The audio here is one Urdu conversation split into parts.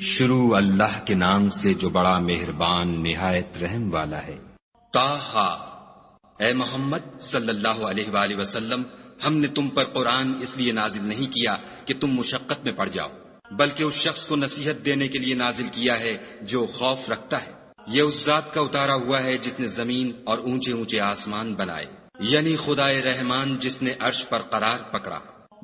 شروع اللہ کے نام سے جو بڑا مہربان نہایت رحم والا ہے۔ طٰہٰ، اے محمد صلی اللہ علیہ وآلہ وسلم، ہم نے تم پر قرآن اس لیے نازل نہیں کیا کہ تم مشقت میں پڑ جاؤ، بلکہ اس شخص کو نصیحت دینے کے لیے نازل کیا ہے جو خوف رکھتا ہے۔ یہ اس ذات کا اتارا ہوا ہے جس نے زمین اور اونچے اونچے آسمان بنائے، یعنی خدائے رحمان جس نے عرش پر قرار پکڑا۔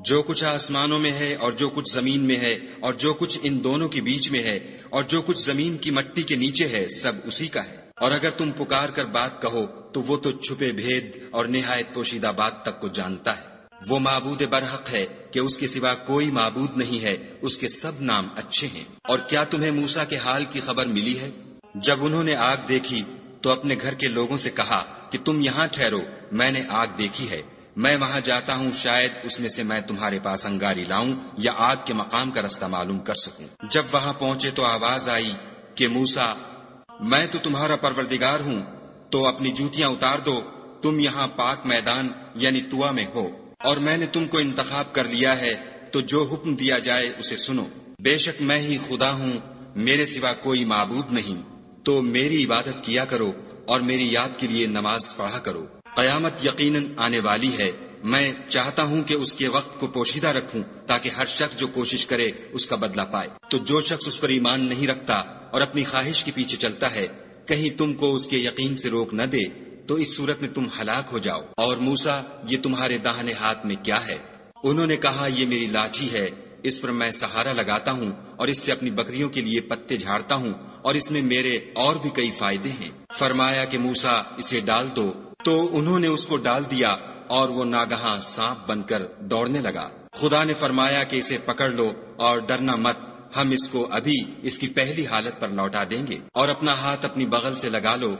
جو کچھ آسمانوں میں ہے اور جو کچھ زمین میں ہے اور جو کچھ ان دونوں کے بیچ میں ہے اور جو کچھ زمین کی مٹی کے نیچے ہے، سب اسی کا ہے۔ اور اگر تم پکار کر بات کہو تو وہ تو چھپے بھید اور نہایت پوشیدہ بات تک کو جانتا ہے۔ وہ معبود برحق ہے کہ اس کے سوا کوئی معبود نہیں ہے، اس کے سب نام اچھے ہیں۔ اور کیا تمہیں موسیٰ کے حال کی خبر ملی ہے؟ جب انہوں نے آگ دیکھی تو اپنے گھر کے لوگوں سے کہا کہ تم یہاں ٹھہرو، میں نے آگ دیکھی ہے، میں وہاں جاتا ہوں، شاید اس میں سے میں تمہارے پاس انگاری لاؤں یا آگ کے مقام کا رستہ معلوم کر سکوں۔ جب وہاں پہنچے تو آواز آئی کہ موسیٰ، میں تو تمہارا پروردگار ہوں، تو اپنی جوتیاں اتار دو، تم یہاں پاک میدان یعنی طویٰ میں ہو، اور میں نے تم کو انتخاب کر لیا ہے، تو جو حکم دیا جائے اسے سنو۔ بے شک میں ہی خدا ہوں، میرے سوا کوئی معبود نہیں، تو میری عبادت کیا کرو اور میری یاد کے لیے نماز پڑھا کرو۔ قیامت یقیناً آنے والی ہے، میں چاہتا ہوں کہ اس کے وقت کو پوشیدہ رکھوں تاکہ ہر شخص جو کوشش کرے اس کا بدلہ پائے۔ تو جو شخص اس پر ایمان نہیں رکھتا اور اپنی خواہش کے پیچھے چلتا ہے، کہیں تم کو اس کے یقین سے روک نہ دے تو اس صورت میں تم ہلاک ہو جاؤ۔ اور موسیٰ، یہ تمہارے داہنے ہاتھ میں کیا ہے؟ انہوں نے کہا، یہ میری لاٹھی ہے، اس پر میں سہارا لگاتا ہوں اور اس سے اپنی بکریوں کے لیے پتے جھاڑتا ہوں، اور اس میں میرے اور بھی کئی فائدے ہیں۔ فرمایا کہ موسیٰ، اسے ڈال دو، تو انہوں نے اس کو ڈال دیا اور وہ ناگہاں سانپ بن کر دوڑنے لگا۔ خدا نے فرمایا کہ اسے پکڑ لو اور ڈرنا مت، ہم اس کو ابھی اس کی پہلی حالت پر لوٹا دیں گے، اور اپنا ہاتھ اپنی بغل سے لگا لو،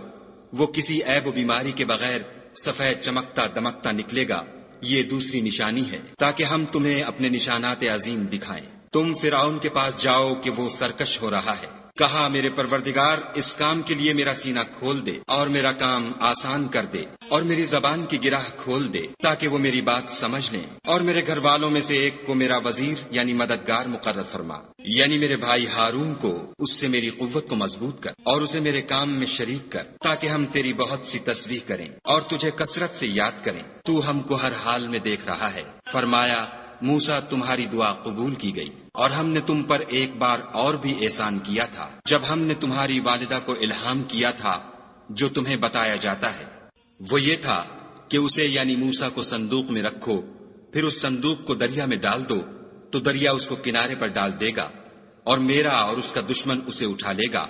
وہ کسی عیب و بیماری کے بغیر سفید چمکتا دمکتا نکلے گا۔ یہ دوسری نشانی ہے تاکہ ہم تمہیں اپنے نشانات عظیم دکھائیں۔ تم فرعون کے پاس جاؤ کہ وہ سرکش ہو رہا ہے۔ کہا، میرے پروردگار، اس کام کے لیے میرا سینہ کھول دے اور میرا کام آسان کر دے، اور میری زبان کی گرہ کھول دے تاکہ وہ میری بات سمجھ لیں، اور میرے گھر والوں میں سے ایک کو میرا وزیر یعنی مددگار مقرر فرما، یعنی میرے بھائی ہارون کو، اس سے میری قوت کو مضبوط کر اور اسے میرے کام میں شریک کر، تاکہ ہم تیری بہت سی تسبیح کریں اور تجھے کثرت سے یاد کریں، تو ہم کو ہر حال میں دیکھ رہا ہے۔ فرمایا، موسیٰ، تمہاری دعا قبول کی گئی، اور ہم نے تم پر ایک بار اور بھی احسان کیا تھا، جب ہم نے تمہاری والدہ کو الہام کیا تھا جو تمہیں بتایا جاتا ہے۔ وہ یہ تھا کہ اسے یعنی موسیٰ کو صندوق میں رکھو، پھر اس صندوق کو دریا میں ڈال دو، تو دریا اس کو کنارے پر ڈال دے گا، اور میرا اور اس کا دشمن اسے اٹھا لے گا۔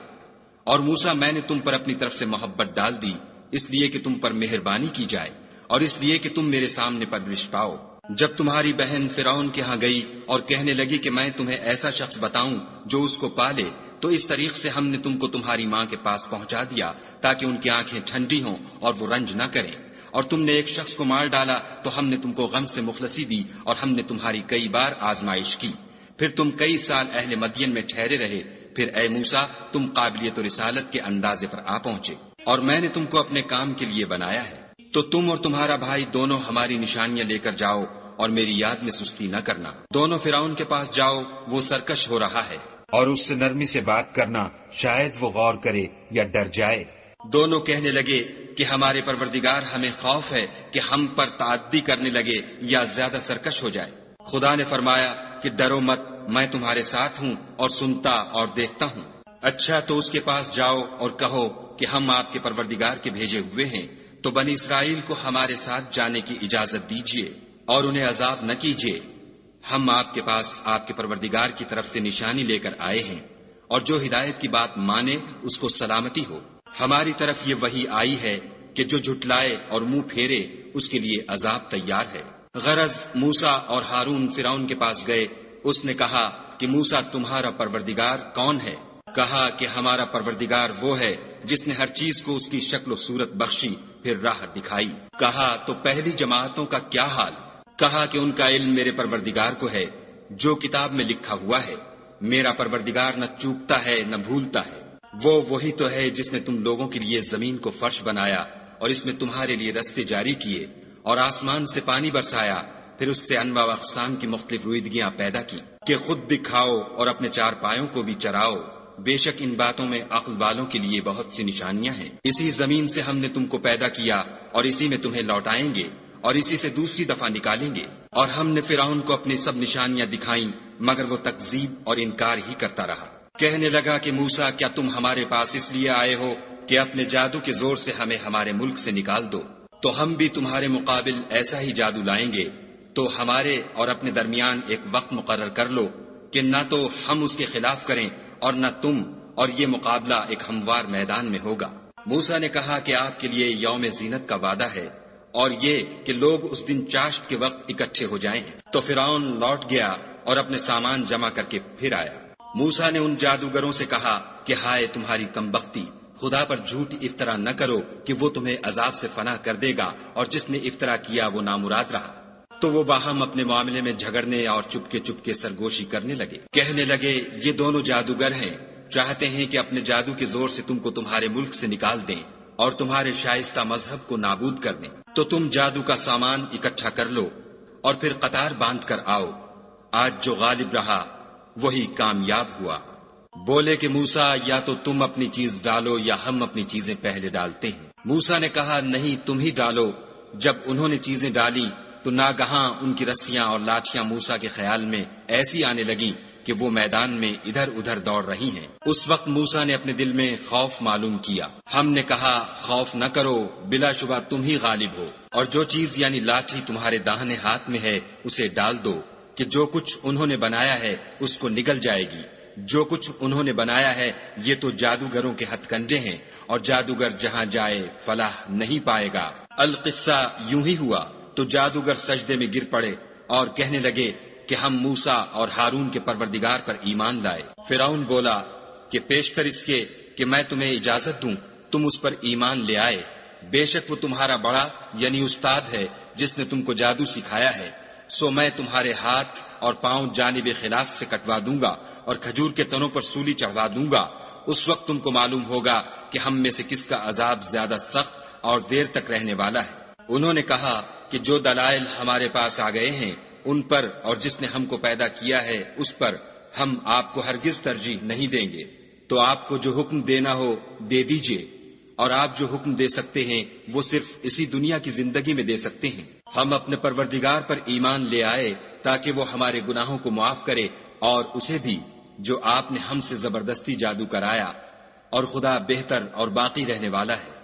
اور موسیٰ، میں نے تم پر اپنی طرف سے محبت ڈال دی، اس لیے کہ تم پر مہربانی کی جائے اور اس لیے کہ تم میرے سامنے پرورش پاؤ۔ جب تمہاری بہن فرعون کے ہاں گئی اور کہنے لگی کہ میں تمہیں ایسا شخص بتاؤں جو اس کو پالے، تو اس طریق سے ہم نے تم کو تمہاری ماں کے پاس پہنچا دیا تاکہ ان کی آنکھیں ٹھنڈی ہوں اور وہ رنج نہ کریں۔ اور تم نے ایک شخص کو مار ڈالا تو ہم نے تم کو غم سے مخلصی دی، اور ہم نے تمہاری کئی بار آزمائش کی، پھر تم کئی سال اہل مدین میں ٹھہرے رہے، پھر اے موسیٰ، تم قابلیت و رسالت کے اندازے پر آ پہنچے، اور میں نے تم کو اپنے کام کے لیے بنایا ہے، تو تم اور تمہارا بھائی دونوں ہماری نشانیاں لے کر جاؤ اور میری یاد میں سستی نہ کرنا۔ دونوں فرعون کے پاس جاؤ، وہ سرکش ہو رہا ہے، اور اس سے نرمی سے بات کرنا، شاید وہ غور کرے یا ڈر جائے۔ دونوں کہنے لگے کہ ہمارے پروردگار، ہمیں خوف ہے کہ ہم پر تعدی کرنے لگے یا زیادہ سرکش ہو جائے۔ خدا نے فرمایا کہ ڈرو مت، میں تمہارے ساتھ ہوں اور سنتا اور دیکھتا ہوں۔ اچھا، تو اس کے پاس جاؤ اور کہو کہ ہم آپ کے پروردگار کے بھیجے ہوئے ہیں، تو بنی اسرائیل کو ہمارے ساتھ جانے کی اجازت دیجیے اور انہیں عذاب نہ کیجیے۔ ہم آپ کے پاس آپ کے پروردگار کی طرف سے نشانی لے کر آئے ہیں، اور جو ہدایت کی بات مانے اس کو سلامتی ہو۔ ہماری طرف یہ وحی آئی ہے کہ جو جھٹلائے اور منہ پھیرے اس کے لیے عذاب تیار ہے۔ غرض موسیٰ اور ہارون فرعون کے پاس گئے، اس نے کہا کہ موسیٰ، تمہارا پروردگار کون ہے؟ کہا کہ ہمارا پروردگار وہ ہے جس نے ہر چیز کو اس کی شکل و صورت بخشی، پھر راہ دکھائی۔ کہا، تو پہلی جماعتوں کا کیا حال؟ کہا کہ ان کا علم میرے پروردگار کو ہے، جو کتاب میں لکھا ہوا ہے۔ میرا پروردگار نہ چوکتا ہے نہ بھولتا ہے۔ وہ وہی تو ہے جس نے تم لوگوں کے لیے زمین کو فرش بنایا اور اس میں تمہارے لیے رستے جاری کیے، اور آسمان سے پانی برسایا، پھر اس سے انواع و اقسام کی مختلف رویدگیاں پیدا کی۔ کہ خود بھی کھاؤ اور اپنے چار پایوں کو بھی چراؤ، بے شک ان باتوں میں عقل والوں کے لیے بہت سی نشانیاں ہیں۔ اسی زمین سے ہم نے تم کو پیدا کیا اور اسی میں تمہیں لوٹائیں گے اور اسی سے دوسری دفعہ نکالیں گے۔ اور ہم نے فرعون کو اپنی سب نشانیاں دکھائیں مگر وہ تکذیب اور انکار ہی کرتا رہا۔ کہنے لگا کہ موسیٰ، کیا تم ہمارے پاس اس لیے آئے ہو کہ اپنے جادو کے زور سے ہمیں ہمارے ملک سے نکال دو؟ تو ہم بھی تمہارے مقابل ایسا ہی جادو لائیں گے، تو ہمارے اور اپنے درمیان ایک وقت مقرر کر لو کہ نہ تو ہم اس کے خلاف کریں اور نہ تم، اور یہ مقابلہ ایک ہموار میدان میں ہوگا۔ موسیٰ نے کہا کہ آپ کے لیے یوم زینت کا وعدہ ہے اور یہ کہ لوگ اس دن چاشت کے وقت اکٹھے ہو جائیں۔ تو فرعون لوٹ گیا اور اپنے سامان جمع کر کے پھر آیا۔ موسیٰ نے ان جادوگروں سے کہا کہ ہائے تمہاری کمبختی، خدا پر جھوٹ افطرا نہ کرو کہ وہ تمہیں عذاب سے فنا کر دے گا، اور جس نے افطرا کیا وہ نامراد رہا۔ تو وہ باہم اپنے معاملے میں جھگڑنے اور چپکے سرگوشی کرنے لگے۔ کہنے لگے یہ دونوں جادوگر ہیں، چاہتے ہیں کہ اپنے جادو کے زور سے تم کو تمہارے ملک سے نکال دیں اور تمہارے شائستہ مذہب کو نابود کر دیں۔ تو تم جادو کا سامان اکٹھا کر لو اور پھر قطار باندھ کر آؤ، آج جو غالب رہا وہی کامیاب ہوا۔ بولے کہ موسیٰ، یا تو تم اپنی چیز ڈالو یا ہم اپنی چیزیں پہلے ڈالتے ہیں۔ موسیٰ نے کہا نہیں، تم ہی ڈالو۔ جب انہوں نے چیزیں ڈالی تو ناگہاں ان کی رسیاں اور لاٹھیاں موسیٰ کے خیال میں ایسی آنے لگیں کہ وہ میدان میں ادھر ادھر دوڑ رہی ہیں۔ اس وقت موسیٰ نے اپنے دل میں خوف معلوم کیا۔ ہم نے کہا خوف نہ کرو، بلا شبہ تم ہی غالب ہو، اور جو چیز یعنی لاٹھی تمہارے داہنے ہاتھ میں ہے اسے ڈال دو کہ جو کچھ انہوں نے بنایا ہے اس کو نگل جائے گی۔ جو کچھ انہوں نے بنایا ہے یہ تو جادوگروں کے ہتھ کنڈے ہیں، اور جادوگر جہاں جائے فلاح نہیں پائے گا۔ القصہ یوں ہی ہوا تو جادوگر سجدے میں گر پڑے اور کہنے لگے کہ ہم موسیٰ اور ہارون کے پروردگار پر ایمان لائے۔ فرعون بولا کہ پیشتر اس کے کہ میں تمہیں اجازت دوں تم اس پر ایمان لے آئے، بے شک وہ تمہارا بڑا یعنی استاد ہے جس نے تم کو جادو سکھایا ہے، سو میں تمہارے ہاتھ اور پاؤں جانب خلاف سے کٹوا دوں گا اور کھجور کے تنوں پر سولی چڑھوا دوں گا۔ اس وقت تم کو معلوم ہوگا کہ ہم میں سے کس کا عذاب زیادہ سخت اور دیر تک رہنے والا ہے۔ انہوں نے کہا کہ جو دلائل ہمارے پاس آ گئے ہیں ان پر اور جس نے ہم کو پیدا کیا ہے اس پر ہم آپ کو ہرگز ترجیح نہیں دیں گے، تو آپ کو جو حکم دینا ہو دے دیجئے، اور آپ جو حکم دے سکتے ہیں وہ صرف اسی دنیا کی زندگی میں دے سکتے ہیں۔ ہم اپنے پروردگار پر ایمان لے آئے تاکہ وہ ہمارے گناہوں کو معاف کرے، اور اسے بھی جو آپ نے ہم سے زبردستی جادو کرایا، اور خدا بہتر اور باقی رہنے والا ہے۔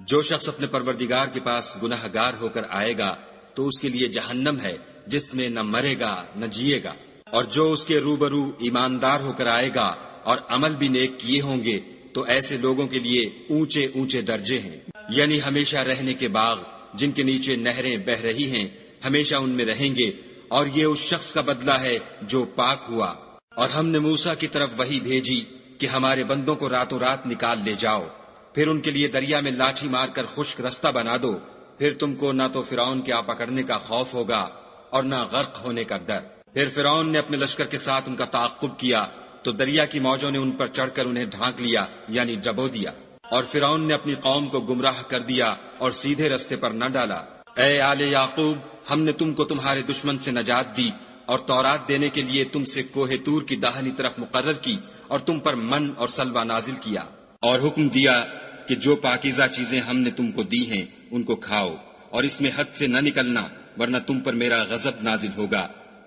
جو شخص اپنے پروردگار کے پاس گناہ گار ہو کر آئے گا تو اس کے لیے جہنم ہے جس میں نہ مرے گا نہ جیے گا، اور جو اس کے روبرو ایماندار ہو کر آئے گا اور عمل بھی نیک کیے ہوں گے تو ایسے لوگوں کے لیے اونچے اونچے درجے ہیں، یعنی ہمیشہ رہنے کے باغ جن کے نیچے نہریں بہ رہی ہیں، ہمیشہ ان میں رہیں گے، اور یہ اس شخص کا بدلہ ہے جو پاک ہوا۔ اور ہم نے موسیٰ کی طرف وحی بھیجی کہ ہمارے بندوں کو راتوں رات نکال لے جاؤ، پھر ان کے لیے دریا میں لاٹھی مار کر خشک رستہ بنا دو، پھر تم کو نہ تو فرعون کے آ پکڑنے کا خوف ہوگا اور نہ غرق ہونے کا ڈر۔ پھر فرعون نے اپنے لشکر کے ساتھ ان کا تعاقب کیا تو دریا کی موجوں نے ان پر چڑھ کر انہیں ڈھانک لیا یعنی ڈبو دیا، اور فرعون نے اپنی قوم کو گمراہ کر دیا اور سیدھے رستے پر نہ ڈالا۔ اے آل یعقوب، ہم نے تم کو تمہارے دشمن سے نجات دی اور تورات دینے کے لیے تم سے کوہ طور کی داہنی طرف مقرر کی، اور تم پر من اور سلوہ نازل کیا، اور حکم دیا کہ جو پاکیزہ چیزیں ہم نے تم کو دی ہیں ان کو کھاؤ، اور اس میں حد سے نہ نکلنا ورنہ تم پر میرا غضب نازل ہوگا،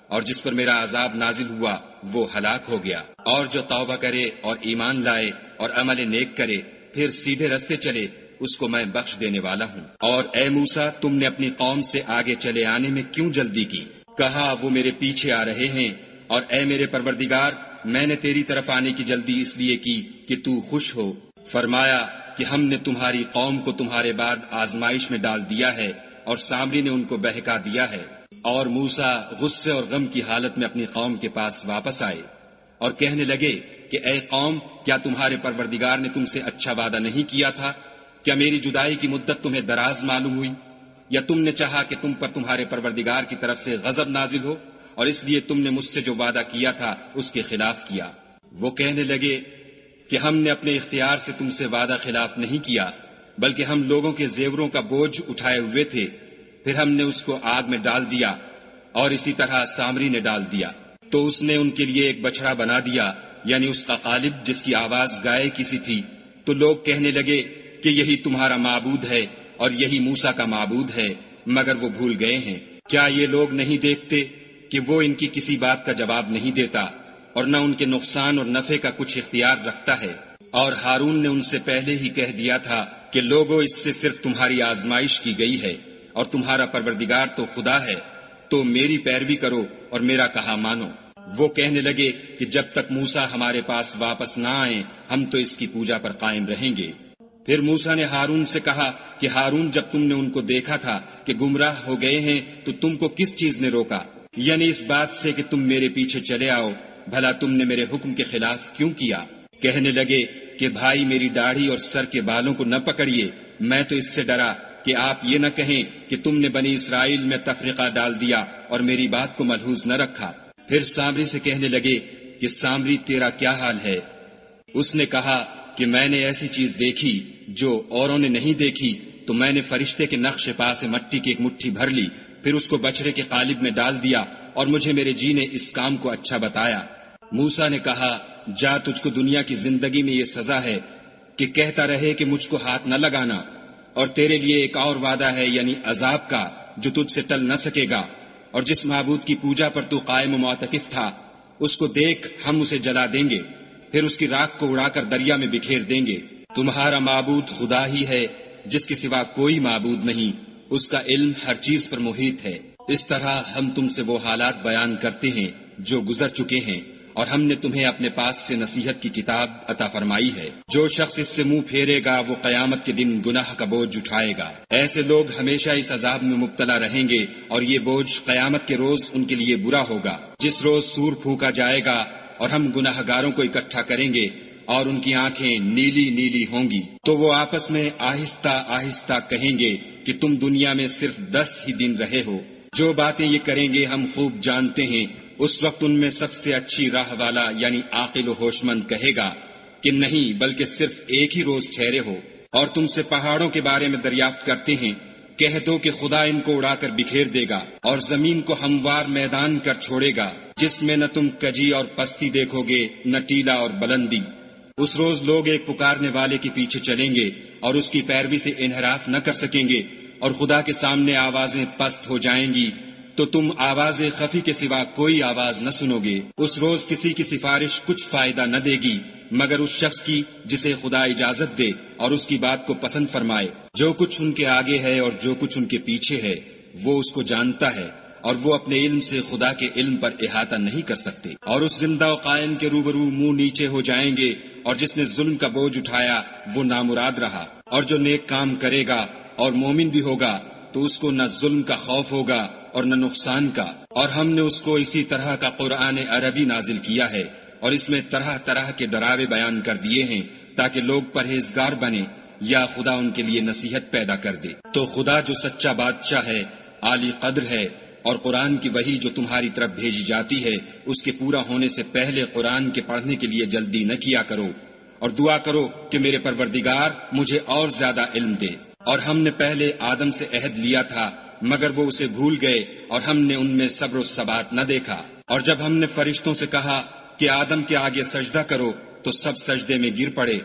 اور جس پر میرا عذاب نازل ہوا وہ ہلاک ہو گیا۔ اور جو توبہ کرے اور ایمان لائے اور عمل نیک کرے پھر سیدھے رستے چلے اس کو میں بخش دینے والا ہوں۔ اور اے موسیٰ، تم نے اپنی قوم سے آگے چلے آنے میں کیوں جلدی کی؟ کہا وہ میرے پیچھے آ رہے ہیں، اور اے میرے پروردگار، میں نے تیری طرف آنے کی جلدی اس لیے کی کہ تو خوش ہو۔ فرمایا کہ ہم نے تمہاری قوم کو تمہارے بعد آزمائش میں ڈال دیا ہے اور سامری نے ان کو بہکا دیا ہے۔ اور موسیٰ غصے اور غم کی حالت میں اپنی قوم کے پاس واپس آئے اور کہنے لگے کہ اے قوم، کیا تمہارے پروردگار نے تم سے اچھا وعدہ نہیں کیا تھا؟ کیا میری جدائی کی مدت تمہیں دراز معلوم ہوئی؟ یا تم نے چاہا کہ تم پر تمہارے پروردگار کی طرف سے غضب نازل ہو، اور اس لیے تم نے مجھ سے جو وعدہ کیا تھا اس کے خلاف کیا؟ وہ کہنے لگے کہ ہم نے اپنے اختیار سے تم سے وعدہ خلاف نہیں کیا، بلکہ ہم لوگوں کے زیوروں کا بوجھ اٹھائے ہوئے تھے، پھر ہم نے اس کو آگ میں ڈال دیا، اور اسی طرح سامری نے ڈال دیا۔ تو اس نے ان کے لیے ایک بچڑا بنا دیا، یعنی اس کا قالب جس کی آواز گائے کی سی تھی۔ تو لوگ کہنے لگے کہ یہی تمہارا معبود ہے اور یہی موسیٰ کا معبود ہے، مگر وہ بھول گئے ہیں۔ کیا یہ لوگ نہیں دیکھتے کہ وہ ان کی کسی بات کا جواب نہیں دیتا اور نہ ان کے نقصان اور نفع کا کچھ اختیار رکھتا ہے؟ اور ہارون نے ان سے پہلے ہی کہہ دیا تھا کہ لوگوں، اس سے صرف تمہاری آزمائش کی گئی ہے اور تمہارا پروردگار تو خدا ہے، تو میری پیروی کرو اور میرا کہا مانو۔ وہ کہنے لگے کہ جب تک موسیٰ ہمارے پاس واپس نہ آئیں ہم تو اس کی پوجا پر قائم رہیں گے۔ پھر موسیٰ نے ہارون سے کہا کہ ہارون، جب تم نے ان کو دیکھا تھا کہ گمراہ ہو گئے ہیں تو تم کو کس چیز نے روکا؟ یعنی اس بات سے کہ تم میرے پیچھے چلے آؤ، بھلا تم نے میرے حکم کے خلاف کیوں کیا؟ کہنے لگے کہ بھائی، میری داڑھی اور سر کے بالوں کو نہ پکڑیے، میں تو اس سے ڈرا کہ آپ یہ نہ کہیں کہ تم نے بنی اسرائیل میں تفرقہ ڈال دیا اور میری بات کو ملحوظ نہ رکھا۔ پھر سامری سے کہنے لگے کہ سامری، تیرا کیا حال ہے؟ اس نے کہا کہ میں نے ایسی چیز دیکھی جو اوروں نے نہیں دیکھی، تو میں نے فرشتے کے نقش پا سے مٹی کی ایک مٹھی بھر لی، پھر اس کو بچڑے کے قالب میں ڈال دیا، اور مجھے میرے جی نے اس کام کو اچھا بتایا۔ موسیٰ نے کہا، جا، تجھ کو دنیا کی زندگی میں یہ سزا ہے کہ کہتا رہے کہ مجھ کو ہاتھ نہ لگانا، اور تیرے لیے ایک اور وعدہ ہے، یعنی عذاب کا، جو تجھ سے ٹل نہ سکے گا۔ اور جس معبود کی پوجا پر تو قائم و معتکف تھا، اس کو دیکھ، ہم اسے جلا دیں گے، پھر اس کی راکھ کو اڑا کر دریا میں بکھیر دیں گے۔ تمہارا معبود خدا ہی ہے، جس کے سوا کوئی معبود نہیں، اس کا علم ہر چیز پر محیط ہے۔ اس طرح ہم تم سے وہ حالات بیان کرتے ہیں جو گزر چکے ہیں، اور ہم نے تمہیں اپنے پاس سے نصیحت کی کتاب عطا فرمائی ہے۔ جو شخص اس سے منہ پھیرے گا وہ قیامت کے دن گناہ کا بوجھ اٹھائے گا۔ ایسے لوگ ہمیشہ اس عذاب میں مبتلا رہیں گے، اور یہ بوجھ قیامت کے روز ان کے لیے برا ہوگا، جس روز سور پھونکا جائے گا اور ہم گناہ گاروں کو اکٹھا کریں گے اور ان کی آنکھیں نیلی نیلی ہوں گی، تو وہ آپس میں آہستہ آہستہ کہیں گے کہ تم دنیا میں صرف 10 ہی دن رہے ہو۔ جو باتیں یہ کریں گے ہم خوب جانتے ہیں۔ اس وقت ان میں سب سے اچھی راہ والا یعنی عاقل و ہوش مند کہے گا کہ نہیں، بلکہ صرف ایک ہی روز ٹھہرے ہو۔ اور تم سے پہاڑوں کے بارے میں دریافت کرتے ہیں، کہہ دو کہ خدا ان کو اڑا کر بکھیر دے گا اور زمین کو ہموار میدان کر چھوڑے گا، جس میں نہ تم کجی اور پستی دیکھو گے، نہ ٹیلا اور بلندی۔ اس روز لوگ ایک پکارنے والے کے پیچھے چلیں گے اور اس کی پیروی سے انحراف نہ کر سکیں گے، اور خدا کے سامنے آوازیں پست ہو جائیں گی تو تم آواز خفی کے سوا کوئی آواز نہ سنو گے۔ اس روز کسی کی سفارش کچھ فائدہ نہ دے گی مگر اس شخص کی جسے خدا اجازت دے اور اس کی بات کو پسند فرمائے۔ جو کچھ ان کے آگے ہے اور جو کچھ ان کے پیچھے ہے وہ اس کو جانتا ہے، اور وہ اپنے علم سے خدا کے علم پر احاطہ نہیں کر سکتے۔ اور اس زندہ و قائم کے روبرو منہ نیچے ہو جائیں گے، اور جس نے ظلم کا بوجھ اٹھایا وہ نامراد رہا، اور جو نیک کام کرے گا اور مومن بھی ہوگا تو اس کو نہ ظلم کا خوف ہوگا اور نہ نقصان کا۔ اور ہم نے اس کو اسی طرح کا قرآن عربی نازل کیا ہے، اور اس میں طرح طرح کے ڈراوے بیان کر دیے ہیں تاکہ لوگ پرہیزگار بنے یا خدا ان کے لیے نصیحت پیدا کر دے۔ تو خدا جو سچا بادشاہ ہے، عالی قدر ہے، اور قرآن کی وحی جو تمہاری طرف بھیجی جاتی ہے اس کے پورا ہونے سے پہلے قرآن کے پڑھنے کے لیے جلدی نہ کیا کرو، اور دعا کرو کہ میرے پروردگار مجھے اور زیادہ علم دے۔ اور ہم نے پہلے آدم سے عہد لیا تھا مگر وہ اسے بھول گئے، اور ہم نے ان میں صبر و ثبات نہ دیکھا۔ اور جب ہم نے فرشتوں سے کہا کہ آدم کے آگے سجدہ کرو تو سب سجدے میں گر پڑے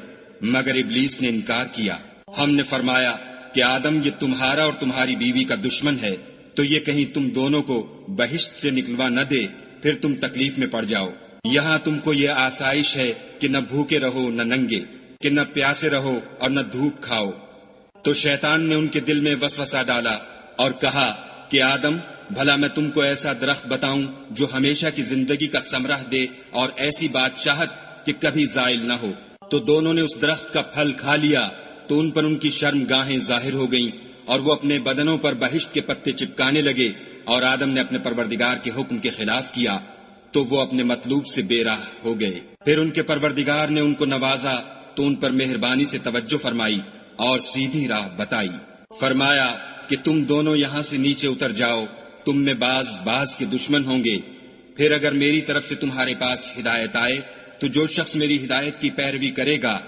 مگر ابلیس نے انکار کیا۔ ہم نے فرمایا کہ آدم، یہ تمہارا اور تمہاری بیوی کا دشمن ہے، تو یہ کہیں تم دونوں کو بہشت سے نکلوا نہ دے، پھر تم تکلیف میں پڑ جاؤ۔ یہاں تم کو یہ آسائش ہے کہ نہ بھوکے رہو نہ ننگے، کہ نہ پیاسے رہو اور نہ دھوپ کھاؤ۔ تو شیطان نے ان کے دل میں وسوسہ ڈالا اور کہا کہ آدم، بھلا میں تم کو ایسا درخت بتاؤں جو ہمیشہ کی زندگی کا ثمرہ دے اور ایسی بادشاہت کہ کبھی زائل نہ ہو۔ تو دونوں نے اس درخت کا پھل کھا لیا تو ان پر ان کی شرم گاہیں ظاہر ہو گئیں، اور وہ اپنے بدنوں پر بہشت کے پتے چپکانے لگے، اور آدم نے اپنے پروردگار کے حکم کے خلاف کیا تو وہ اپنے مطلوب سے بے راہ ہو گئے۔ پھر ان کے پروردگار نے ان کو نوازا تو ان پر مہربانی سے توجہ فرمائی اور سیدھی راہ بتائی۔ فرمایا کہ تم دونوں یہاں سے نیچے اتر جاؤ، تم میں بعض کے دشمن ہوں گے۔ پھر اگر میری طرف سے تمہارے پاس ہدایت آئے تو جو شخص میری ہدایت کی پیروی کرے گا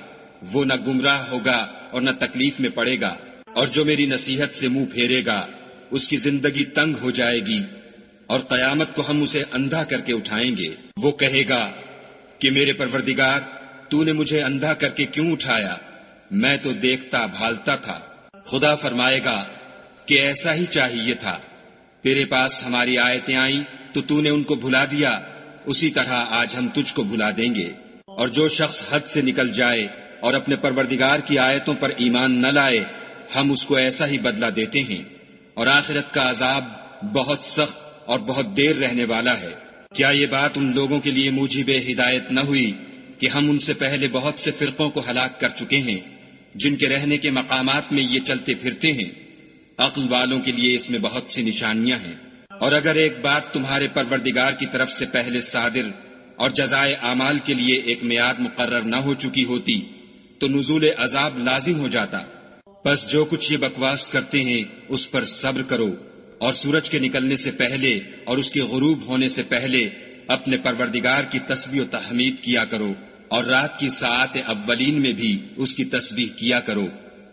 وہ نہ گمراہ ہوگا اور نہ تکلیف میں پڑے گا، اور جو میری نصیحت سے منہ پھیرے گا اس کی زندگی تنگ ہو جائے گی اور قیامت کو ہم اسے اندھا کر کے اٹھائیں گے۔ وہ کہے گا کہ میرے پروردگار، تو نے مجھے اندھا کر کے کیوں اٹھایا؟ میں تو دیکھتا بھالتا تھا۔ خدا فرمائے گا کہ ایسا ہی چاہیے تھا، تیرے پاس ہماری آیتیں آئیں تو نے ان کو بھلا دیا، اسی طرح آج ہم تجھ کو بھلا دیں گے۔ اور جو شخص حد سے نکل جائے اور اپنے پروردگار کی آیتوں پر ایمان نہ لائے، ہم اس کو ایسا ہی بدلہ دیتے ہیں، اور آخرت کا عذاب بہت سخت اور بہت دیر رہنے والا ہے۔ کیا یہ بات ان لوگوں کے لیے موجب ہدایت نہ ہوئی کہ ہم ان سے پہلے بہت سے فرقوں کو ہلاک کر چکے ہیں، جن کے رہنے کے مقامات میں یہ چلتے پھرتے ہیں؟ عقل والوں کے لیے اس میں بہت سی نشانیاں ہیں۔ اور اگر ایک بات تمہارے پروردگار کی طرف سے پہلے صادر اور جزائے اعمال کے لیے ایک میعاد مقرر نہ ہو چکی ہوتی تو نزول عذاب لازم ہو جاتا۔ بس جو کچھ یہ بکواس کرتے ہیں اس پر صبر کرو، اور سورج کے نکلنے سے پہلے اور اس کے غروب ہونے سے پہلے اپنے پروردگار کی تسبیح و تحمید کیا کرو، اور رات کی ساعات اولین میں بھی اس کی تسبیح کیا کرو،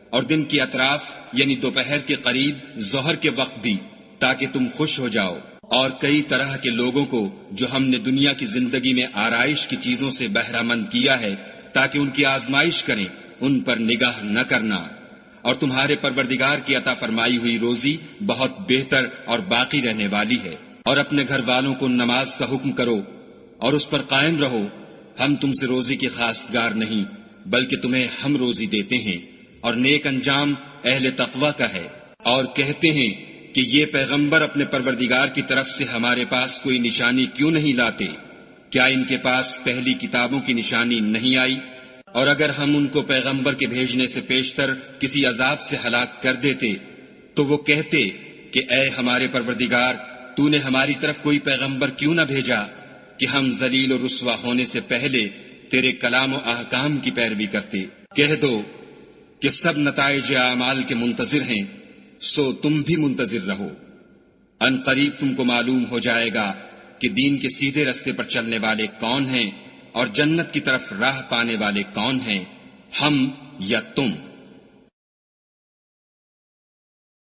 اور دن کی اطراف یعنی دوپہر کے قریب ظہر کے وقت بھی، تاکہ تم خوش ہو جاؤ۔ اور کئی طرح کے لوگوں کو جو ہم نے دنیا کی زندگی میں آرائش کی چیزوں سے بہرہ مند کیا ہے تاکہ ان کی آزمائش کریں، ان پر نگاہ نہ کرنا۔ اور تمہارے پروردگار کی عطا فرمائی ہوئی روزی بہت بہتر اور باقی رہنے والی ہے۔ اور اپنے گھر والوں کو نماز کا حکم کرو اور اس پر قائم رہو۔ ہم تم سے روزی کے خواستگار نہیں، بلکہ تمہیں ہم روزی دیتے ہیں، اور نیک انجام اہل تقوی کا ہے۔ اور کہتے ہیں کہ یہ پیغمبر اپنے پروردگار کی طرف سے ہمارے پاس کوئی نشانی کیوں نہیں لاتے؟ کیا ان کے پاس پہلی کتابوں کی نشانی نہیں آئی؟ اور اگر ہم ان کو پیغمبر کے بھیجنے سے پیشتر کسی عذاب سے ہلاک کر دیتے تو وہ کہتے کہ اے ہمارے پروردگار، تو نے ہماری طرف کوئی پیغمبر کیوں نہ بھیجا کہ ہم ذلیل و رسوا ہونے سے پہلے تیرے کلام و احکام کی پیروی کرتے۔ کہہ دو کہ سب نتائج اعمال کے منتظر ہیں، سو تم بھی منتظر رہو۔ ان قریب تم کو معلوم ہو جائے گا کہ دین کے سیدھے رستے پر چلنے والے کون ہیں اور جنت کی طرف راہ پانے والے کون ہیں، ہم یا تم۔